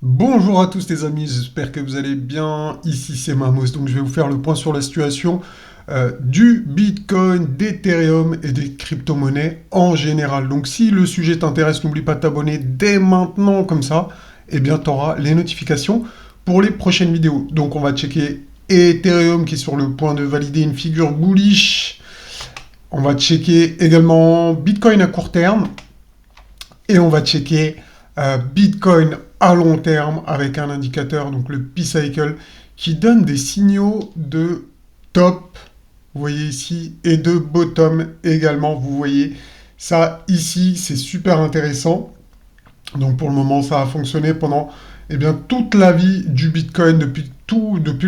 Bonjour à tous les amis, j'espère que vous allez bien. Ici c'est Mamos, donc je vais vous faire le point sur la situation du Bitcoin, d'Ethereum et des crypto-monnaies en général. Donc si le sujet t'intéresse, n'oublie pas de t'abonner dès maintenant, comme ça, eh bien tu auras les notifications pour les prochaines vidéos. Donc on va checker Ethereum qui est sur le point de valider une figure bullish. On va checker également Bitcoin à court terme. Et on va checker Bitcoin à long terme avec un indicateur, donc le P-Cycle, qui donne des signaux de top, vous voyez ici, et de bottom également, vous voyez. Ça, ici, c'est super intéressant. Donc pour le moment, ça a fonctionné pendant toute la vie du Bitcoin, depuis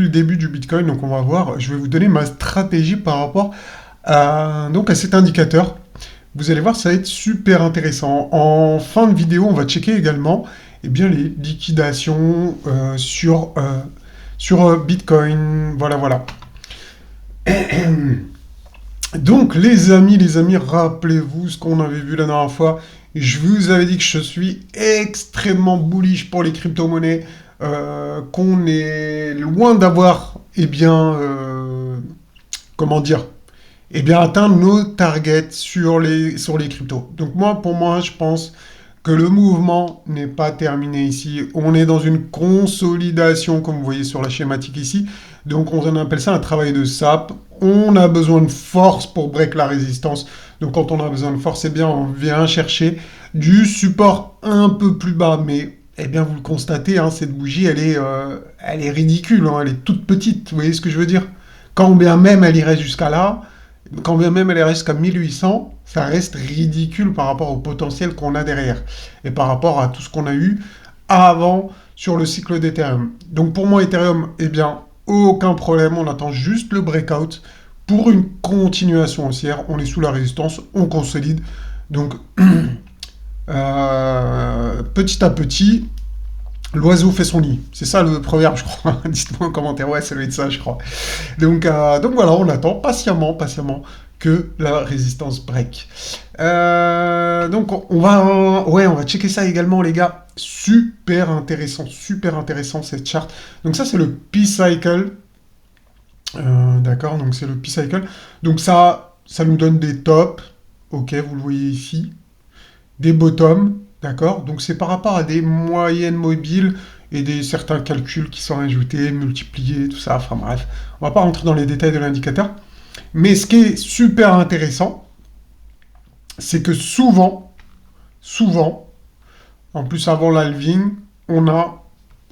le début du Bitcoin. Donc on va voir, je vais vous donner ma stratégie par rapport à cet indicateur. Vous allez voir, ça va être super intéressant. En fin de vidéo, on va checker également les liquidations sur Bitcoin. Voilà, voilà. Donc, les amis, rappelez-vous ce qu'on avait vu la dernière fois. Je vous avais dit que je suis extrêmement bullish pour les crypto-monnaies, qu'on est loin d'avoir, comment dire, atteindre nos targets sur les cryptos. Donc pour moi, je pense que le mouvement n'est pas terminé ici. On est dans une consolidation, comme vous voyez sur la schématique ici. Donc on appelle ça un travail de sape. On a besoin de force pour break la résistance. Donc quand on a besoin de force, on vient chercher du support un peu plus bas. Mais vous le constatez, hein, cette bougie, elle est ridicule. Hein, elle est toute petite. Vous voyez ce que je veux dire? Quand bien même elle irait jusqu'à là, quand bien même elle reste qu'à 1800, ça reste ridicule par rapport au potentiel qu'on a derrière et par rapport à tout ce qu'on a eu avant sur le cycle d'Ethereum. Donc pour moi, Ethereum, aucun problème, on attend juste le breakout pour une continuation haussière. On est sous la résistance, on consolide. Donc petit à petit, l'oiseau fait son nid. C'est ça le proverbe, je crois. Dites-moi en commentaire. Ouais, ça doit être ça, je crois. Donc voilà, on attend patiemment que la résistance break. Donc on va checker ça également, les gars. Super intéressant cette charte. Donc ça, c'est le P-Cycle. D'accord, donc c'est le P-Cycle. Donc ça nous donne des tops. Ok, vous le voyez ici. Des bottoms. D'accord, donc c'est par rapport à des moyennes mobiles et certains calculs qui sont ajoutés, multipliés, tout ça. Enfin bref, on va pas rentrer dans les détails de l'indicateur. Mais ce qui est super intéressant, c'est que souvent, en plus avant l'halving, on a,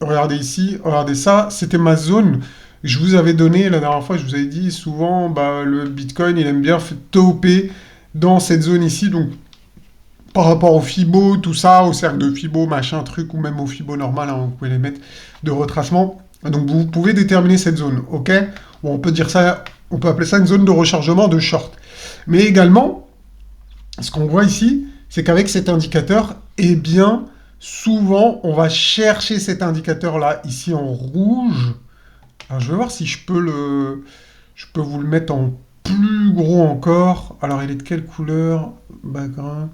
regardez ici, regardez ça, c'était ma zone. Je vous avais donné, la dernière fois, je vous avais dit, souvent, le Bitcoin, il aime bien toper dans cette zone ici. Donc, par rapport au Fibo, tout ça, au cercle de Fibo, machin, truc, ou même au Fibo normal, hein, vous pouvez les mettre de retracement. Donc, vous pouvez déterminer cette zone, ok? Bon, on peut dire ça, on peut appeler ça une zone de rechargement de short. Mais également, ce qu'on voit ici, c'est qu'avec cet indicateur, souvent, on va chercher cet indicateur-là, ici en rouge. Alors, je vais voir si je peux vous le mettre en plus gros encore. Alors, il est de quelle couleur? Background.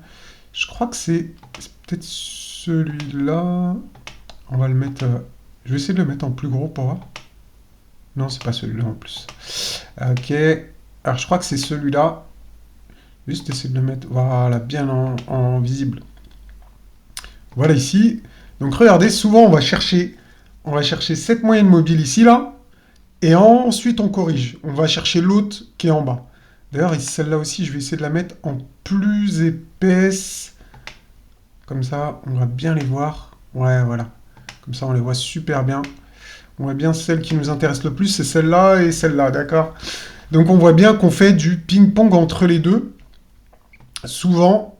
Je crois que c'est peut-être celui-là. On va le mettre... je vais essayer de le mettre en plus gros pour voir. Non, c'est pas celui-là en plus. Ok. Alors, je crois que c'est celui-là. Juste essayer de le mettre, voilà, bien en visible. Voilà ici. Donc, regardez, souvent, on va chercher cette moyenne mobile ici, là. Et ensuite, on corrige. On va chercher l'autre qui est en bas. D'ailleurs, celle-là aussi, je vais essayer de la mettre en plus épaisse. Comme ça, on va bien les voir. Ouais, voilà. Comme ça, on les voit super bien. On voit bien celle qui nous intéresse le plus, c'est celle-là et celle-là, d'accord? Donc, on voit bien qu'on fait du ping-pong entre les deux, souvent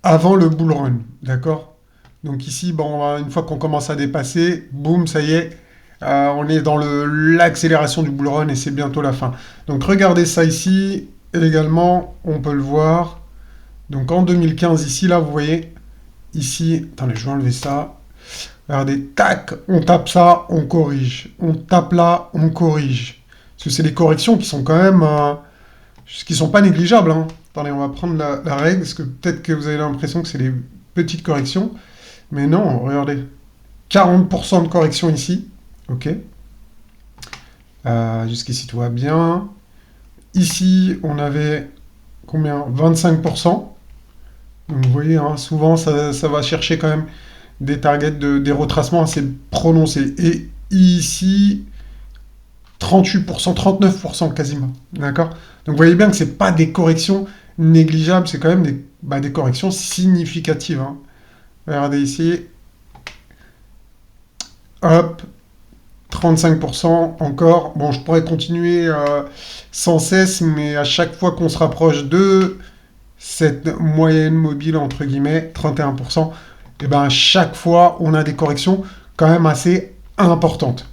avant le bull run, d'accord? Donc ici, une fois qu'on commence à dépasser, boum, ça y est, on est dans l'accélération du bull run et c'est bientôt la fin. Donc regardez ça ici, et également, on peut le voir. Donc en 2015, ici, là, vous voyez, ici, attendez, je vais enlever ça. Regardez, tac, on tape ça, on corrige. On tape là, on corrige. Parce que c'est des corrections qui sont quand même... qui sont pas négligeables. Hein. Attendez, on va prendre la règle, parce que peut-être que vous avez l'impression que c'est des petites corrections. Mais non, regardez. 40% de correction ici. OK. Jusqu'ici, tout va bien. Ici, on avait combien? 25%. Donc, vous voyez, hein, souvent, ça va chercher quand même des targets, des retracements assez prononcés. Et ici, 38%, 39% quasiment. D'accord? Donc, vous voyez bien que ce n'est pas des corrections négligeables, c'est quand même des corrections significatives. Hein. Regardez ici. Hop, 35% encore. Bon, je pourrais continuer sans cesse, mais à chaque fois qu'on se rapproche de cette moyenne mobile, entre guillemets, 31%, et ben à chaque fois, on a des corrections quand même assez importantes.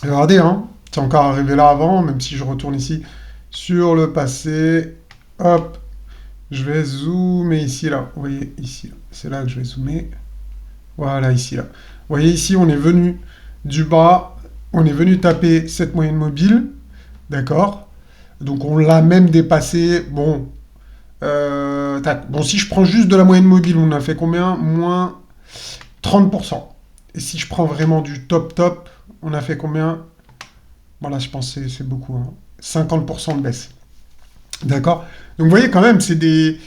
Regardez, hein, c'est encore arrivé là avant, même si je retourne ici sur le passé. Hop, je vais zoomer ici, là. Vous voyez, ici, c'est là que je vais zoomer. Voilà, ici, là. Vous voyez, ici, on est venu du bas, on est venu taper cette moyenne mobile, d'accord? Donc, on l'a même dépassé. Bon, bon, si je prends juste de la moyenne mobile, on a fait combien? Moins 30%. Et si je prends vraiment du top, on a fait combien? Voilà, je pense que c'est beaucoup. Hein. 50% de baisse. D'accord? Donc, vous voyez quand même, c'est des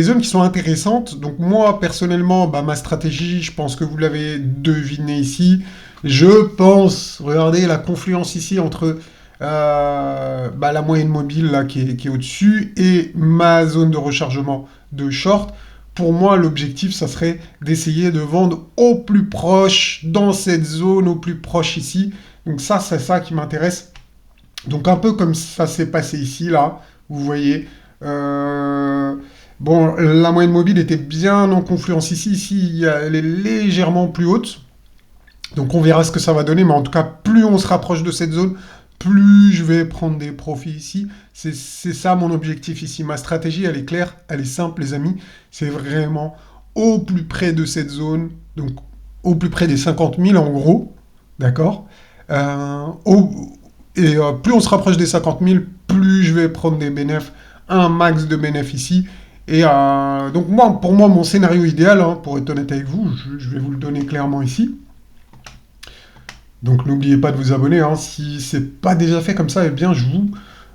zones qui sont intéressantes. Donc moi, personnellement, ma stratégie, je pense que vous l'avez deviné ici. Je pense, regardez la confluence ici entre la moyenne mobile là, qui est au-dessus et ma zone de rechargement de short. Pour moi, l'objectif, ça serait d'essayer de vendre au plus proche, dans cette zone, au plus proche ici. Donc ça, c'est ça qui m'intéresse. Donc un peu comme ça s'est passé ici, là, vous voyez. Bon, la moyenne mobile était bien en confluence ici. Ici, elle est légèrement plus haute. Donc on verra ce que ça va donner. Mais en tout cas, plus on se rapproche de cette zone, plus je vais prendre des profits ici. C'est ça mon objectif ici. Ma stratégie, elle est claire, elle est simple, les amis. C'est vraiment au plus près de cette zone. Donc au plus près des 50 000 en gros. D'accord plus on se rapproche des 50 000, plus je vais prendre des bénéfices, un max de bénéfices ici. Et donc moi, pour moi, mon scénario idéal, hein, pour être honnête avec vous, je vais vous le donner clairement ici. Donc n'oubliez pas de vous abonner. Hein, si c'est pas déjà fait comme ça, eh bien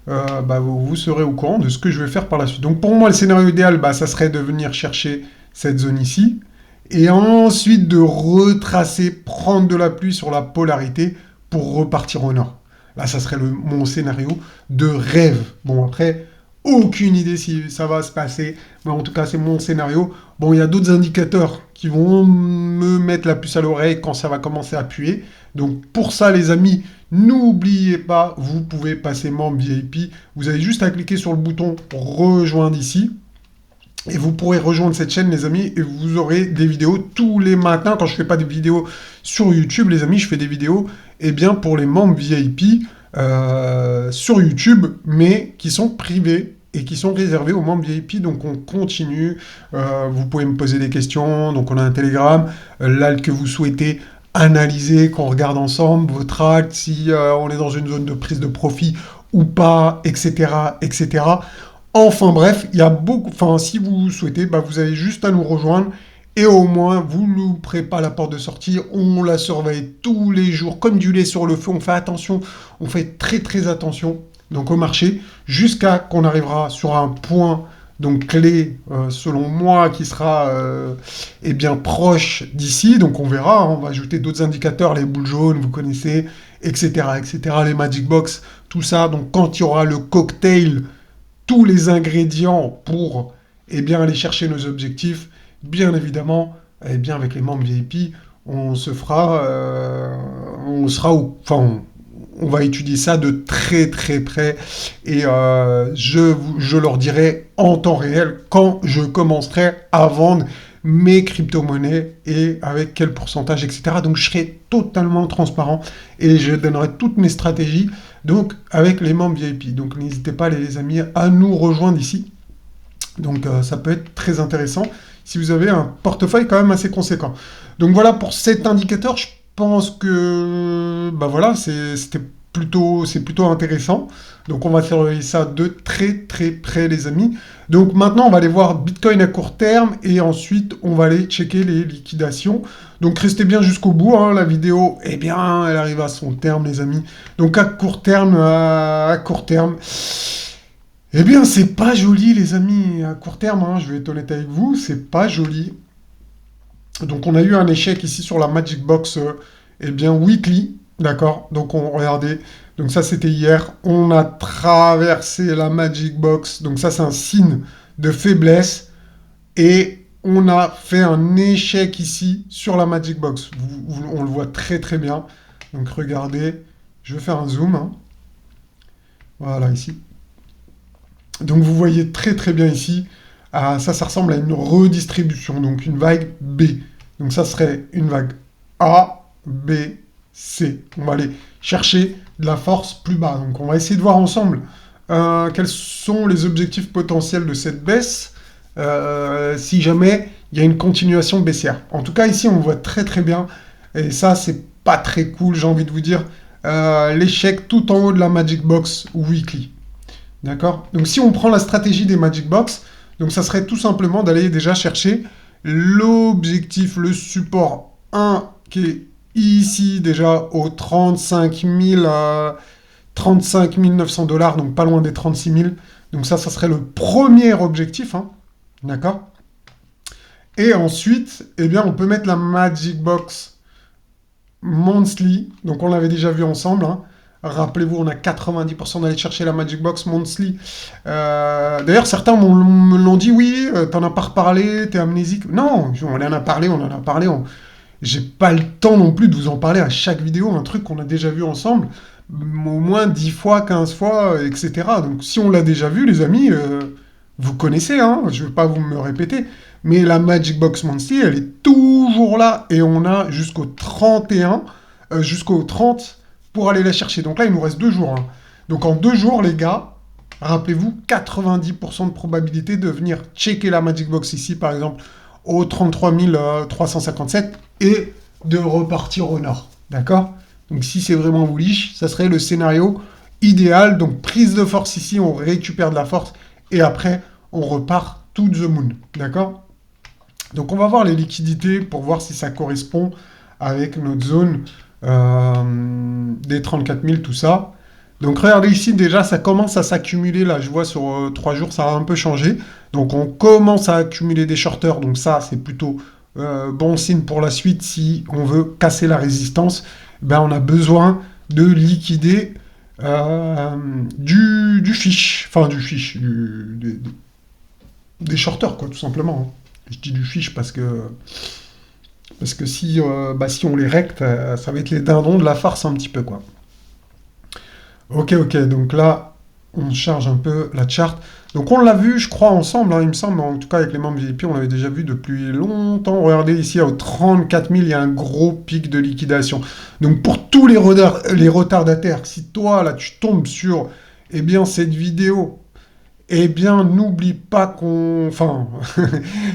vous serez au courant de ce que je vais faire par la suite. Donc pour moi, le scénario idéal, ça serait de venir chercher cette zone ici. Et ensuite de retracer, prendre de la pluie sur la polarité pour repartir au nord. Là, ça serait mon scénario de rêve. Bon, après, aucune idée si ça va se passer. Mais en tout cas, c'est mon scénario. Bon, il y a d'autres indicateurs qui vont me mettre la puce à l'oreille quand ça va commencer à puer. Donc, pour ça, les amis, n'oubliez pas, vous pouvez passer membre VIP. Vous avez juste à cliquer sur le bouton « Rejoindre » ici. Et vous pourrez rejoindre cette chaîne, les amis, et vous aurez des vidéos tous les matins. Quand je ne fais pas des vidéos sur YouTube, les amis, je fais des vidéos pour les membres VIP sur YouTube, mais qui sont privés et qui sont réservés aux membres VIP. Donc, on continue. Vous pouvez me poser des questions. Donc, on a un Telegram. L'alt que vous souhaitez analyser, qu'on regarde ensemble, votre acte, si on est dans une zone de prise de profit ou pas, etc., etc., enfin bref, il y a beaucoup. Enfin, si vous souhaitez, vous avez juste à nous rejoindre et au moins vous ne louperez pas la porte de sortie. On la surveille tous les jours comme du lait sur le feu. On fait attention, on fait très très attention donc au marché jusqu'à qu'on arrivera sur un point donc clé selon moi qui sera proche d'ici. Donc on verra. Hein, on va ajouter d'autres indicateurs, les boules jaunes, vous connaissez, etc., etc. Les magic box, tout ça. Donc quand il y aura le cocktail, tous les ingrédients pour aller chercher nos objectifs, bien évidemment, avec les membres VIP, on se fera, on va étudier ça de très très près et je leur dirai en temps réel quand je commencerai à vendre mes crypto-monnaies et avec quel pourcentage, etc. Donc je serai totalement transparent et je donnerai toutes mes stratégies donc avec les membres VIP. Donc n'hésitez pas les amis à nous rejoindre ici. Donc ça peut être très intéressant si vous avez un portefeuille quand même assez conséquent. Donc voilà pour cet indicateur, je pense que c'était c'est plutôt intéressant. Donc on va surveiller ça de très très près les amis. Donc maintenant on va aller voir Bitcoin à court terme et ensuite on va aller checker les liquidations. Donc restez bien jusqu'au bout, hein, la vidéo, eh bien elle arrive à son terme les amis. Donc à court terme, eh bien c'est pas joli les amis, à court terme, hein, je vais être honnête avec vous, c'est pas joli. Donc on a eu un échec ici sur la Magic Box, eh bien weekly, d'accord. Donc on regardez, donc ça c'était hier, on a traversé la Magic Box, donc ça c'est un signe de faiblesse et on a fait un échec ici sur la Magic Box. On le voit très très bien. Donc regardez, je vais faire un zoom, hein. Voilà ici. Donc vous voyez très très bien ici, ça ressemble à une redistribution, donc une vague B. Donc ça serait une vague A, B, C. On va aller chercher de la force plus bas. Donc on va essayer de voir ensemble quels sont les objectifs potentiels de cette baisse si jamais il y a une continuation baissière. En tout cas ici on voit très très bien, et ça c'est pas très cool, j'ai envie de vous dire, l'échec tout en haut de la Magic Box weekly. D'accord? Donc si on prend la stratégie des Magic Box, donc ça serait tout simplement d'aller déjà chercher l'objectif, le support 1 qui est ici déjà au 35 900 $, donc pas loin des 36 000. Donc ça serait le premier objectif, hein. D'accord? Et ensuite, eh bien, on peut mettre la Magic Box monthly, donc on l'avait déjà vu ensemble, hein. Rappelez-vous, on a 90% d'aller chercher la Magic Box monthly. D'ailleurs, certains me l'ont dit, oui, t'en as pas reparlé, t'es amnésique. Non, on en a parlé, J'ai pas le temps non plus de vous en parler à chaque vidéo, un truc qu'on a déjà vu ensemble, au moins 10 fois, 15 fois, etc. Donc si on l'a déjà vu, les amis, vous connaissez, hein, je vais pas vous me répéter, mais la Magic Box Monthly, elle est toujours là, et on a jusqu'au 31, jusqu'au 30 pour aller la chercher. Donc là, il nous reste 2 jours, hein. Donc en 2 jours, les gars, rappelez-vous, 90% de probabilité de venir checker la Magic Box ici, par exemple, au 33 357 et de repartir au nord. D'accord? Donc si c'est vraiment bullish, ça serait le scénario idéal. Donc prise de force ici, on récupère de la force et après, on repart to the moon. D'accord? Donc on va voir les liquidités pour voir si ça correspond avec notre zone des 34 000, tout ça. Donc regardez ici, déjà, ça commence à s'accumuler. Là, je vois sur 3 jours, ça a un peu changé. Donc on commence à accumuler des shorters. Donc ça, c'est plutôt bon signe pour la suite. Si on veut casser la résistance, ben, on a besoin de liquider du fish. Enfin, des shorters, quoi, tout simplement, hein. Je dis du fish parce que si on les recte, ça va être les dindons de la farce un petit peu, quoi. Ok, donc là, on charge un peu la charte. Donc on l'a vu, je crois, ensemble, hein, il me semble, en tout cas avec les membres VIP, on l'avait déjà vu depuis longtemps. Regardez ici, au 34 000, il y a un gros pic de liquidation. Donc pour tous les retardataires, si toi, là, tu tombes sur, eh bien, cette vidéo, eh bien, n'oublie pas Enfin,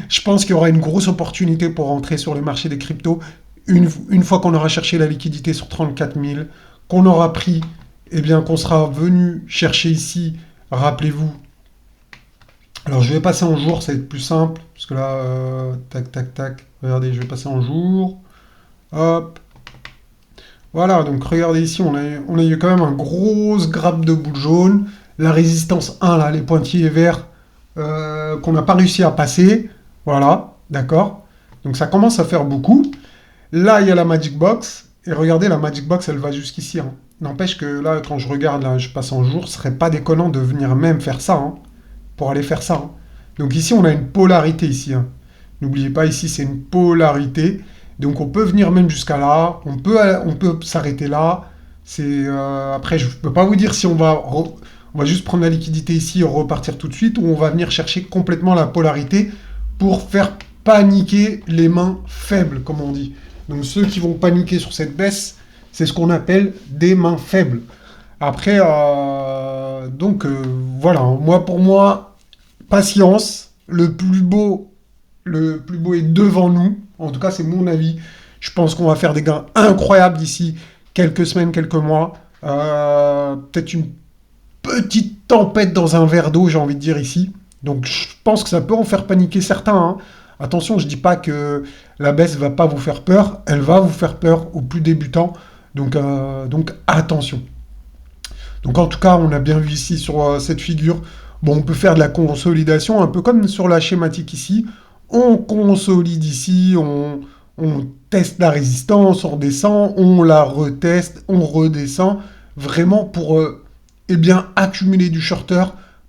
je pense qu'il y aura une grosse opportunité pour rentrer sur le marché des cryptos une fois qu'on aura cherché la liquidité sur 34 000, qu'on aura pris, eh bien, qu'on sera venu chercher ici, rappelez-vous. Alors, je vais passer en jour, ça va être plus simple, parce que là, tac, regardez, je vais passer en jour, hop. Voilà, donc regardez ici, on a eu quand même un gros grappe de boule jaune, la résistance 1, là, les pointillés verts, qu'on n'a pas réussi à passer, voilà, d'accord. Donc ça commence à faire beaucoup. Là, il y a la Magic Box, et regardez, la Magic Box, elle va jusqu'ici, hein. N'empêche que là, quand je regarde, là, je passe en jour, ce serait pas déconnant de venir même faire ça, hein, pour aller faire ça, hein. Donc ici, on a une polarité ici, hein. N'oubliez pas, ici, c'est une polarité. Donc on peut venir même jusqu'à là, on peut s'arrêter là. Après, je ne peux pas vous dire si on va juste prendre la liquidité ici et repartir tout de suite, ou on va venir chercher complètement la polarité pour faire paniquer les mains faibles, comme on dit. Donc ceux qui vont paniquer sur cette baisse, c'est ce qu'on appelle des mains faibles. Après, voilà, pour moi, patience, le plus beau est devant nous. En tout cas, c'est mon avis. Je pense qu'on va faire des gains incroyables d'ici quelques semaines, quelques mois. Peut-être une petite tempête dans un verre d'eau, j'ai envie de dire ici. Donc je pense que ça peut en faire paniquer certains, hein. Attention, je dis pas que la baisse va pas vous faire peur, elle va vous faire peur aux plus débutants. Donc attention. Donc en tout cas, on a bien vu ici sur cette figure. Bon, on peut faire de la consolidation, un peu comme sur la schématique ici. On consolide ici, on teste la résistance, on redescend, on la reteste, on redescend. Vraiment pour eh bien, accumuler du shorter,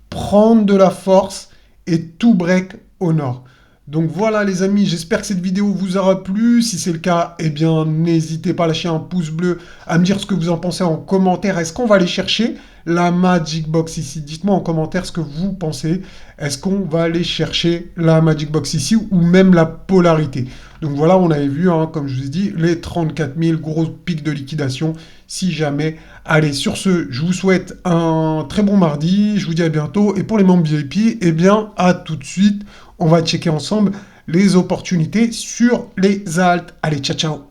prendre de la force et tout break au nord. Donc voilà les amis, j'espère que cette vidéo vous aura plu. Si c'est le cas, eh bien n'hésitez pas à lâcher un pouce bleu, à me dire ce que vous en pensez en commentaire. Est-ce qu'on va aller chercher la Magic Box ici? Dites-moi en commentaire ce que vous pensez. Est-ce qu'on va aller chercher la Magic Box ici ou même la polarité? Donc voilà, on avait vu, hein, comme je vous ai dit, les 34 000 gros pics de liquidation si jamais. Allez, sur ce, je vous souhaite un très bon mardi. Je vous dis à bientôt. Et pour les membres VIP, eh bien, à tout de suite. On va checker ensemble les opportunités sur les alts. Allez, ciao, ciao.